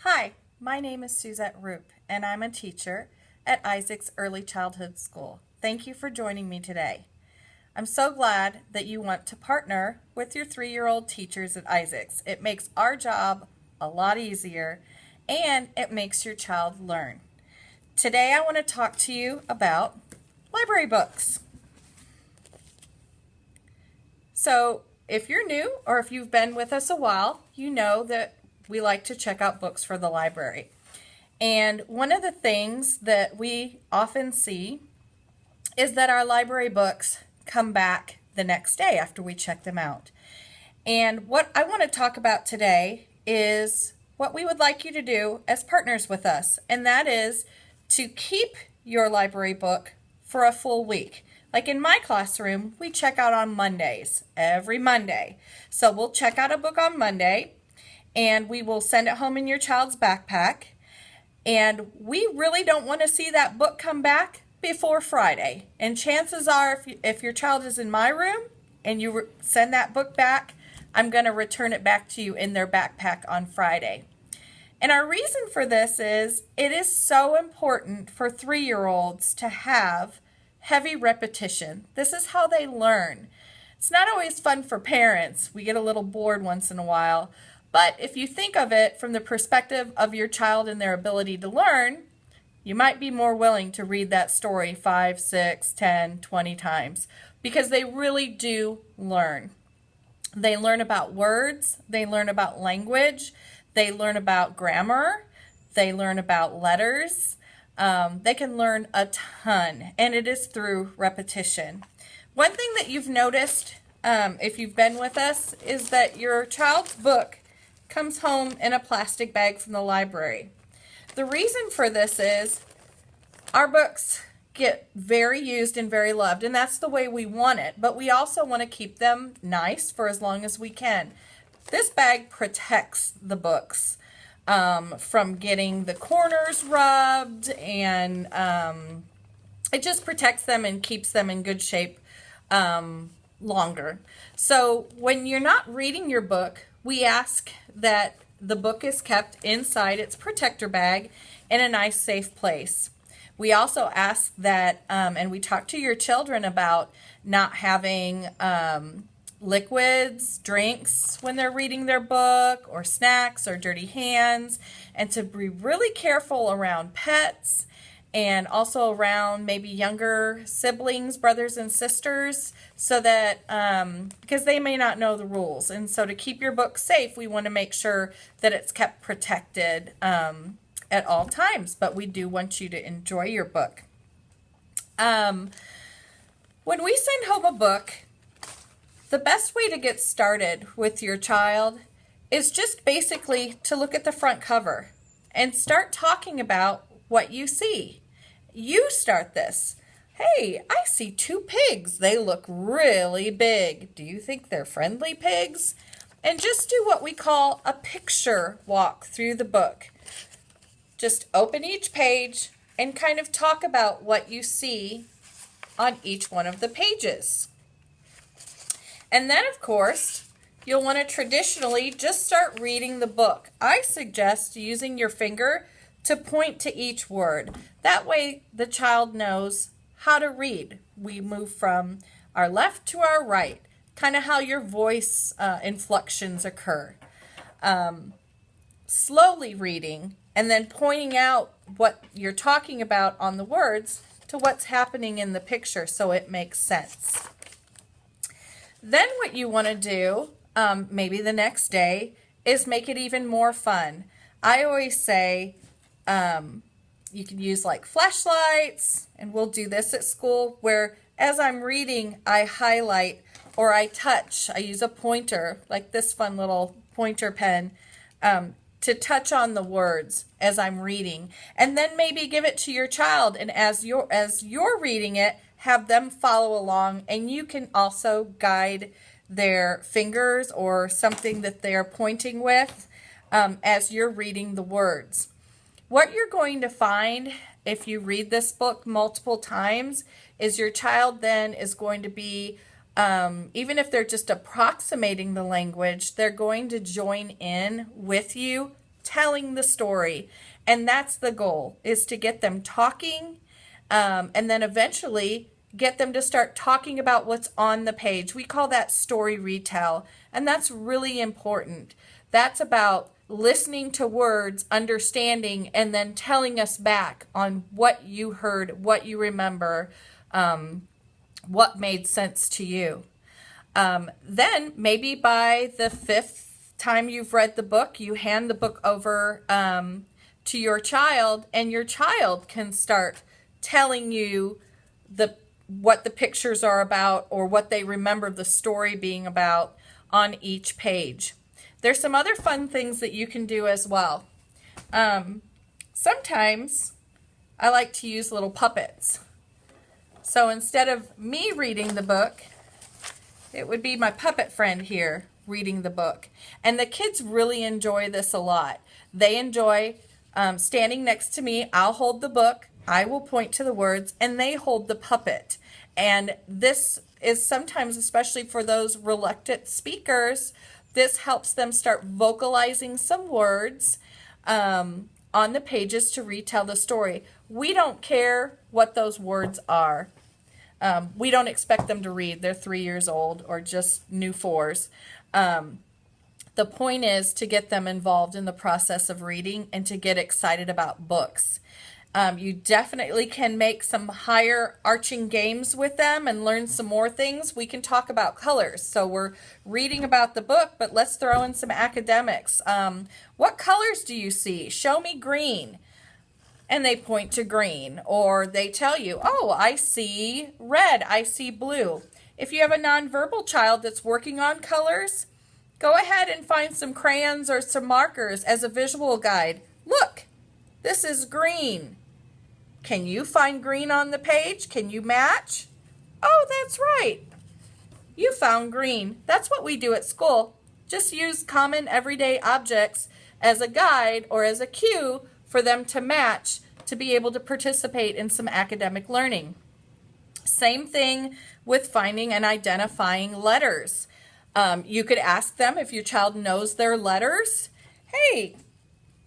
Hi, my name is Suzette Roop, and I'm a teacher at Isaac's Early Childhood School. Thank you for joining me today. I'm so glad that you want to partner with your 3-year-old teachers at Isaac's. It makes our job a lot easier, and it makes your child learn. Today I want to talk to you about library books. So if you're new or if you've been with us a while, you know that we like to check out books for the library. And one of the things that we often see is that our library books come back the next day after we check them out. And what I want to talk about today is what we would like you to do as partners with us, and that is to keep your library book for a full week. Like in my classroom, we check out on Mondays, every Monday. So we'll check out a book on Monday, and we will send it home in your child's backpack. And we really don't want to see that book come back before Friday. And chances are, if your child is in my room and you send that book back, I'm going to return it back to you in their backpack on Friday. And our reason for this is it is so important for 3-year-olds to have heavy repetition. This is how they learn. It's not always fun for parents. We get a little bored once in a while. But if you think of it from the perspective of your child and their ability to learn, you might be more willing to read that story 5, 6, 10, 20 times because they really do learn. They learn about words, they learn about language, they learn about grammar, they learn about letters. They can learn a ton, and it is through repetition. One thing that you've noticed, if you've been with us, is that your child's book comes home in a plastic bag from the library. The reason for this is our books get very used and very loved, and that's the way we want it, but we also want to keep them nice for as long as we can. This bag protects the books from getting the corners rubbed, and it just protects them and keeps them in good shape longer. So when you're not reading your book, we ask that the book is kept inside its protector bag in a nice, safe place. We also ask that, and we talk to your children about not having liquids, drinks when they're reading their book, or snacks or dirty hands, and to be really careful around pets and also around maybe younger siblings, brothers and sisters, so that because they may not know the rules. And so to keep your book safe, we want to make sure that it's kept protected at all times, but we do want you to enjoy your book. When we send home a book, the best way to get started with your child is just basically to look at the front cover and start talking about what you see. You start this. Hey, I see 2 pigs. They look really big. Do you think they're friendly pigs? And just do what we call a picture walk through the book. Just open each page and kind of talk about what you see on each one of the pages. And then, of course, you'll want to traditionally just start reading the book. I suggest using your finger to point to each word. That way the child knows how to read. We move from our left to our right, kind of how your voice inflections occur. Slowly reading and then pointing out what you're talking about on the words to what's happening in the picture so it makes sense. Then what you want to do, maybe the next day, is make it even more fun. I always say you can use like flashlights, and we'll do this at school, where as I'm reading, I highlight or I touch. I use a pointer, like this fun little pointer pen, to touch on the words as I'm reading. And then maybe give it to your child, and as you're reading it, have them follow along, and you can also guide their fingers or something that they're pointing with as you're reading the words. What you're going to find if you read this book multiple times is your child then is going to be, even if they're just approximating the language, they're going to join in with you telling the story. And that's the goal, is to get them talking, and then eventually get them to start talking about what's on the page. We call that story retell, and that's really important. That's about listening to words, understanding, and then telling us back on what you heard, what you remember, what made sense to you. Then maybe by the 5th time you've read the book, you hand the book over to your child, and your child can start telling you what the pictures are about, or what they remember the story being about on each page. There's some other fun things that you can do as well. Sometimes I like to use little puppets. So instead of me reading the book, it would be my puppet friend here reading the book. And the kids really enjoy this a lot. They enjoy standing next to me. I'll hold the book, I will point to the words, and they hold the puppet. And this is sometimes, especially for those reluctant speakers, this helps them start vocalizing some words on the pages to retell the story. We don't care what those words are. We don't expect them to read. They're 3 years old or just new 4s. The point is to get them involved in the process of reading and to get excited about books. You definitely can make some higher arching games with them and learn some more things. We can talk about colors. So we're reading about the book, but let's throw in some academics. What colors do you see? Show me green. And they point to green, or they tell you, oh, I see red, I see blue. If you have a nonverbal child that's working on colors, go ahead and find some crayons or some markers as a visual guide. Look, this is green. Can you find green on the page? Can you match? Oh, that's right. You found green. That's what we do at school. Just use common everyday objects as a guide or as a cue for them to match to be able to participate in some academic learning. Same thing with finding and identifying letters. You could ask them, if your child knows their letters, hey,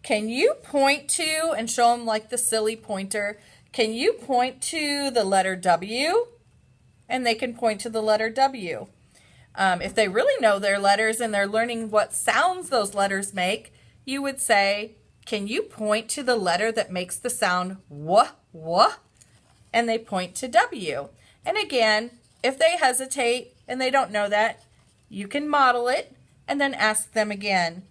can you point to, and show them like the silly pointer, can you point to the letter W? And they can point to the letter W. If they really know their letters and they're learning what sounds those letters make, you would say, can you point to the letter that makes the sound wh, wh? And they point to W. And again, if they hesitate and they don't know that, you can model it and then ask them again.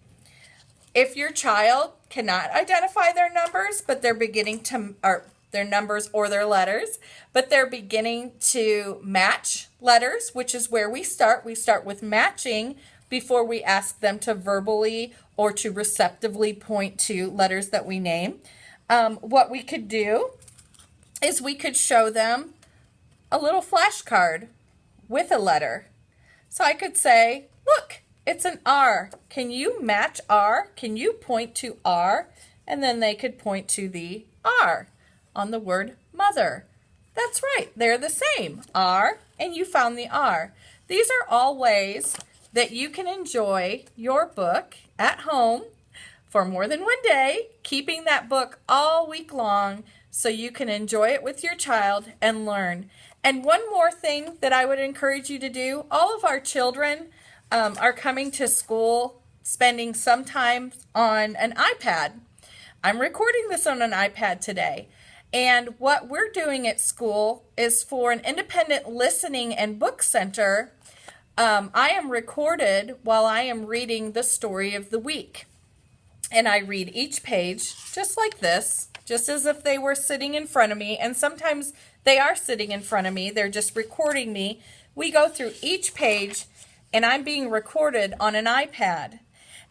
If your child cannot identify their numbers, but they're beginning to, or their numbers or their letters, but they're beginning to match letters, which is where we start. We start with matching before we ask them to verbally or to receptively point to letters that we name. What we could do is we could show them a little flashcard with a letter. So I could say, look, it's an R. Can you match R? Can you point to R? And then they could point to the R on the word mother. That's right, they're the same. R, and you found the R. These are all ways that you can enjoy your book at home for more than one day, keeping that book all week long so you can enjoy it with your child and learn. And one more thing that I would encourage you to do, all of our children are coming to school spending some time on an iPad. I'm recording this on an iPad today. And what we're doing at school is for an independent listening and book center. I am recorded while I am reading the story of the week. And I read each page just like this, just as if they were sitting in front of me. And sometimes they are sitting in front of me. They're just recording me. We go through each page and I'm being recorded on an iPad.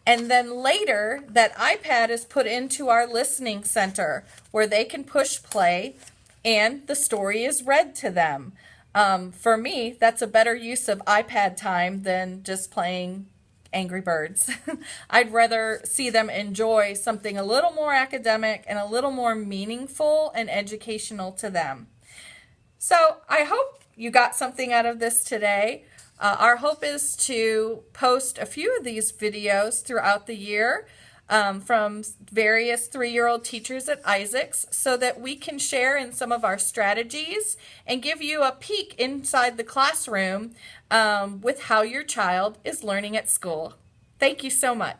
And then later, that iPad is put into our listening center where they can push play and the story is read to them. For me, that's a better use of iPad time than just playing Angry Birds. I'd rather see them enjoy something a little more academic and a little more meaningful and educational to them. So I hope you got something out of this today. Our hope is to post a few of these videos throughout the year. from various 3-year-old teachers at Isaacs so that we can share in some of our strategies and give you a peek inside the classroom with how your child is learning at school. Thank you so much.